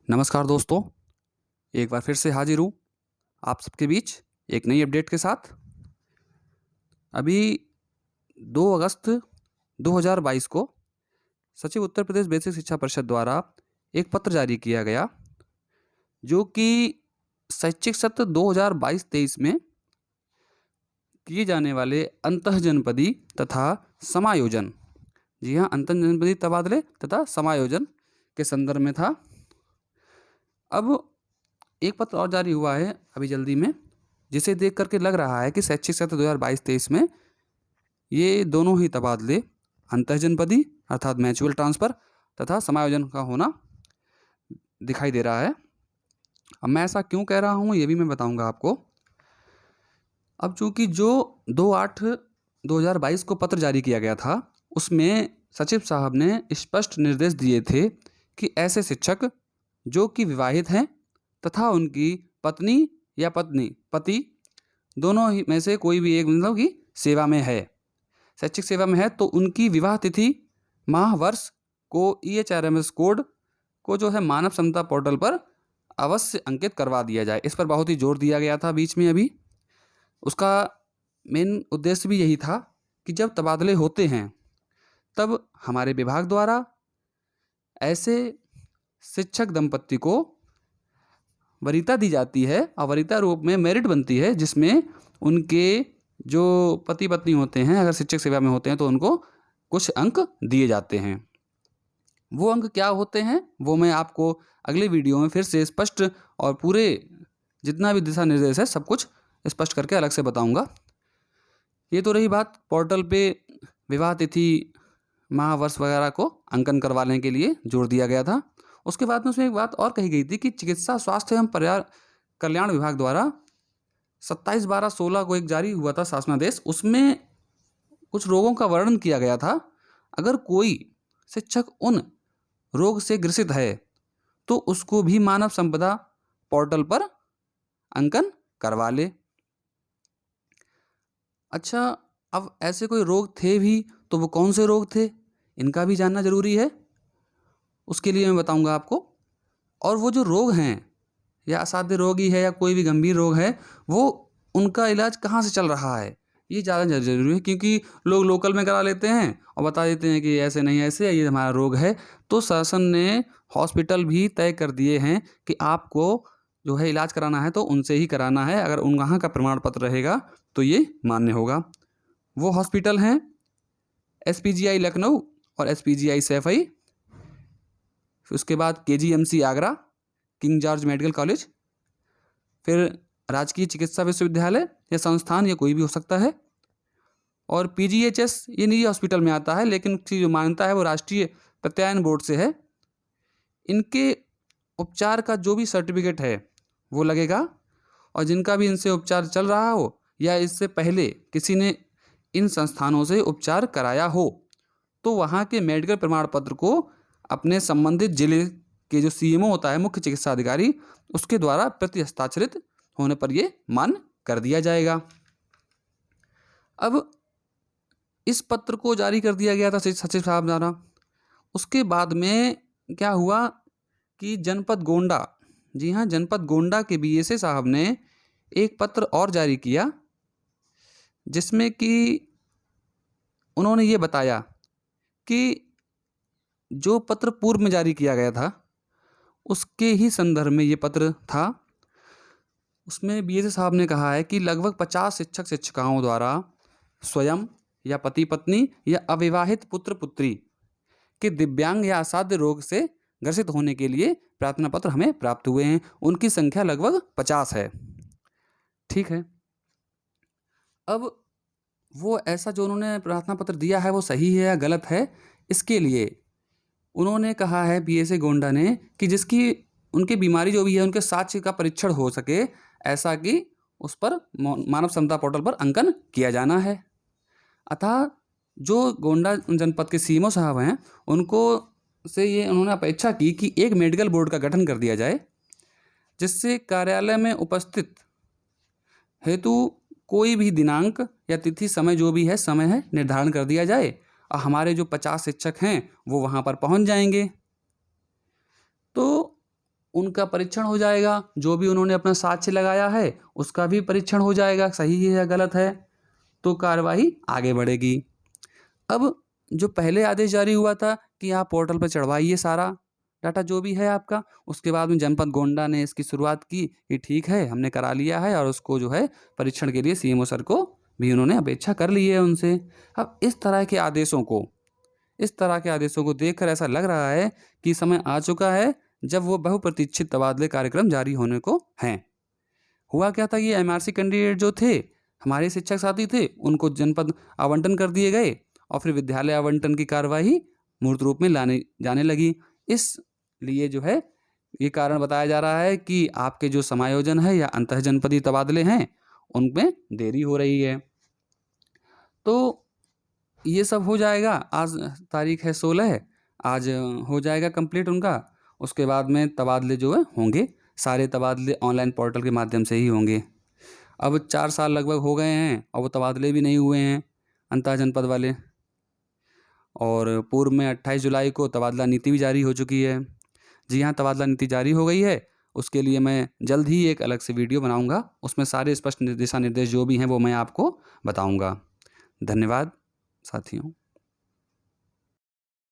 नमस्कार दोस्तों, एक बार फिर से हाजिर हूँ आप सबके बीच एक नई अपडेट के साथ। अभी 2 अगस्त 2022 को सचिव उत्तर प्रदेश बेसिक शिक्षा परिषद द्वारा एक पत्र जारी किया गया, जो कि शैक्षिक सत्र 2022-23 में किए जाने वाले अंतःजनपदी तथा समायोजन, जी हाँ, अंतःजनपदी तबादले तथा समायोजन के संदर्भ में था। अब एक पत्र और जारी हुआ है अभी जल्दी में, जिसे देख करके लग रहा है कि शैक्षिक सत्र 2022-23 में ये दोनों ही तबादले अंतःजनपदी अर्थात म्यूचुअल ट्रांसफ़र तथा समायोजन का होना दिखाई दे रहा है। अब मैं ऐसा क्यों कह रहा हूँ ये भी मैं बताऊंगा आपको। अब चूंकि जो 2/8/2022 को पत्र जारी किया गया था, उसमें सचिव साहब ने स्पष्ट निर्देश दिए थे कि ऐसे शिक्षक जो कि विवाहित हैं तथा उनकी पत्नी या पति दोनों ही में से कोई भी एक मतलब की सेवा में है, शैक्षिक सेवा में है, तो उनकी विवाह तिथि माह वर्ष को EHRMS कोड को जो है मानव क्षमता पोर्टल पर अवश्य अंकित करवा दिया जाए। इस पर बहुत ही जोर दिया गया था बीच में। अभी उसका मेन उद्देश्य भी यही था कि जब तबादले होते हैं तब हमारे विभाग द्वारा ऐसे शिक्षक दंपत्ति को वरीयता दी जाती है और वरीयता रूप में मेरिट बनती है, जिसमें उनके जो पति पत्नी होते हैं अगर शिक्षक सेवा में होते हैं तो उनको कुछ अंक दिए जाते हैं। वो अंक क्या होते हैं वो मैं आपको अगले वीडियो में फिर से स्पष्ट और पूरे जितना भी दिशा निर्देश है सब कुछ स्पष्ट करके अलग से बताऊंगा। ये तो रही बात पोर्टल पे विवाह तिथि माह वर्ष वगैरह को अंकन करवाने के लिए जोर दिया गया था। उसके बाद में उसमें एक बात और कही गई थी कि चिकित्सा स्वास्थ्य एवं परिवार कल्याण विभाग द्वारा 27/12/16 को एक जारी हुआ था शासनादेश। उसमें कुछ रोगों का वर्णन किया गया था। अगर कोई शिक्षक उन रोग से ग्रसित है तो उसको भी मानव संपदा पोर्टल पर अंकन करवा ले। अच्छा, अब ऐसे कोई रोग थे भी तो वो कौन से रोग थे इनका भी जानना जरूरी है, उसके लिए मैं बताऊंगा आपको। और वो जो रोग हैं या असाध्य रोग ही है या कोई भी गंभीर रोग है, वो उनका इलाज कहाँ से चल रहा है ये ज़्यादा जरूरी है, क्योंकि लोग लोकल में करा लेते हैं और बता देते हैं कि ऐसे नहीं ऐसे ये हमारा रोग है। तो शासन ने हॉस्पिटल भी तय कर दिए हैं कि आपको जो है इलाज कराना है तो उनसे ही कराना है। अगर उन वहाँ का प्रमाण पत्र रहेगा तो ये मान्य होगा। वो हॉस्पिटल हैं SPGI लखनऊ और SPGI सैफई, उसके बाद KGMC Agra, king George medical college, फिर राजकीय चिकित्सा विश्वविद्यालय या संस्थान या कोई भी हो सकता है, और PGHS ये निजी हॉस्पिटल में आता है, लेकिन इसकी जो मान्यता है वो राष्ट्रीय प्रत्यायन बोर्ड से है। इनके उपचार का जो भी सर्टिफिकेट है वो लगेगा, और जिनका भी इनसे उपचार चल रहा हो या इससे पहले किसी ने इन संस्थानों से उपचार कराया हो तो वहाँ के मेडिकल प्रमाण पत्र को अपने संबंधित जिले के जो CMO होता है, मुख्य चिकित्सा अधिकारी, उसके द्वारा प्रति हस्ताक्षरित होने पर ये मान्य कर दिया जाएगा। अब इस पत्र को जारी कर दिया गया था सचिव साहब द्वारा। उसके बाद में क्या हुआ कि जनपद गोंडा, जी हाँ, जनपद गोंडा के BSA साहब ने एक पत्र और जारी किया, जिसमें कि उन्होंने ये बताया कि जो पत्र पूर्व में जारी किया गया था उसके ही संदर्भ में ये पत्र था। उसमें BSA साहब ने कहा है कि लगभग 50 शिक्षक शिक्षिकाओं द्वारा स्वयं या पति पत्नी या अविवाहित पुत्र पुत्री के दिव्यांग या असाध्य रोग से ग्रसित होने के लिए प्रार्थना पत्र हमें प्राप्त हुए हैं। उनकी संख्या लगभग 50 है। ठीक है, अब वो ऐसा जो उन्होंने प्रार्थना पत्र दिया है वो सही है या गलत है, इसके लिए उन्होंने कहा है BSA गोंडा ने कि जिसकी उनकी बीमारी जो भी है उनके साक्ष्य का परीक्षण हो सके, ऐसा कि उस पर मानव क्षमता पोर्टल पर अंकन किया जाना है। अतः जो गोंडा जनपद के CMO साहब हैं उनको से ये उन्होंने अपेक्षा की कि एक मेडिकल बोर्ड का गठन कर दिया जाए, जिससे कार्यालय में उपस्थित हेतु कोई भी दिनांक या तिथि समय जो भी है समय है निर्धारण कर दिया जाए और हमारे जो 50 शिक्षक हैं वो वहाँ पर पहुँच जाएंगे। तो उनका परीक्षण हो जाएगा, जो भी उन्होंने अपना साक्ष्य लगाया है उसका भी परीक्षण हो जाएगा, सही है या गलत है, तो कार्यवाही आगे बढ़ेगी। अब जो पहले आदेश जारी हुआ था कि आप पोर्टल पर चढ़वाइए सारा डाटा जो भी है आपका, उसके बाद में जनपद गोंडा ने इसकी शुरुआत की कि ठीक है हमने करा लिया है, और उसको जो है परीक्षण के लिए सीएमओ सर को भी उन्होंने अपेक्षा कर ली है उनसे। अब इस तरह के आदेशों को देखकर ऐसा लग रहा है कि समय आ चुका है जब वो बहुप्रतीक्षित तबादले कार्यक्रम जारी होने को हैं। हुआ क्या था, ये एमआरसी कैंडिडेट जो थे, हमारे शिक्षक साथी थे, उनको जनपद आवंटन कर दिए गए और फिर विद्यालय आवंटन की कार्यवाही मूर्त रूप में लाने जाने लगी। इसलिए जो है ये कारण बताया जा रहा है कि आपके जो समायोजन है या अंतः जनपदीय तबादले हैं उनमें देरी हो रही है। तो ये सब हो जाएगा, आज तारीख है 16, आज हो जाएगा कंप्लीट उनका। उसके बाद में तबादले जो है होंगे, सारे तबादले ऑनलाइन पोर्टल के माध्यम से ही होंगे। अब 4 साल लगभग हो गए हैं और वो तबादले भी नहीं हुए हैं अंतः जनपद वाले। और पूर्व में 28 जुलाई को तबादला नीति भी जारी हो चुकी है। जी हाँ, तबादला नीति जारी हो गई है। उसके लिए मैं जल्द ही एक अलग से वीडियो बनाऊंगा, उसमें सारे स्पष्ट दिशा निर्देश जो भी हैं वो मैं आपको बताऊंगा। धन्यवाद साथियों।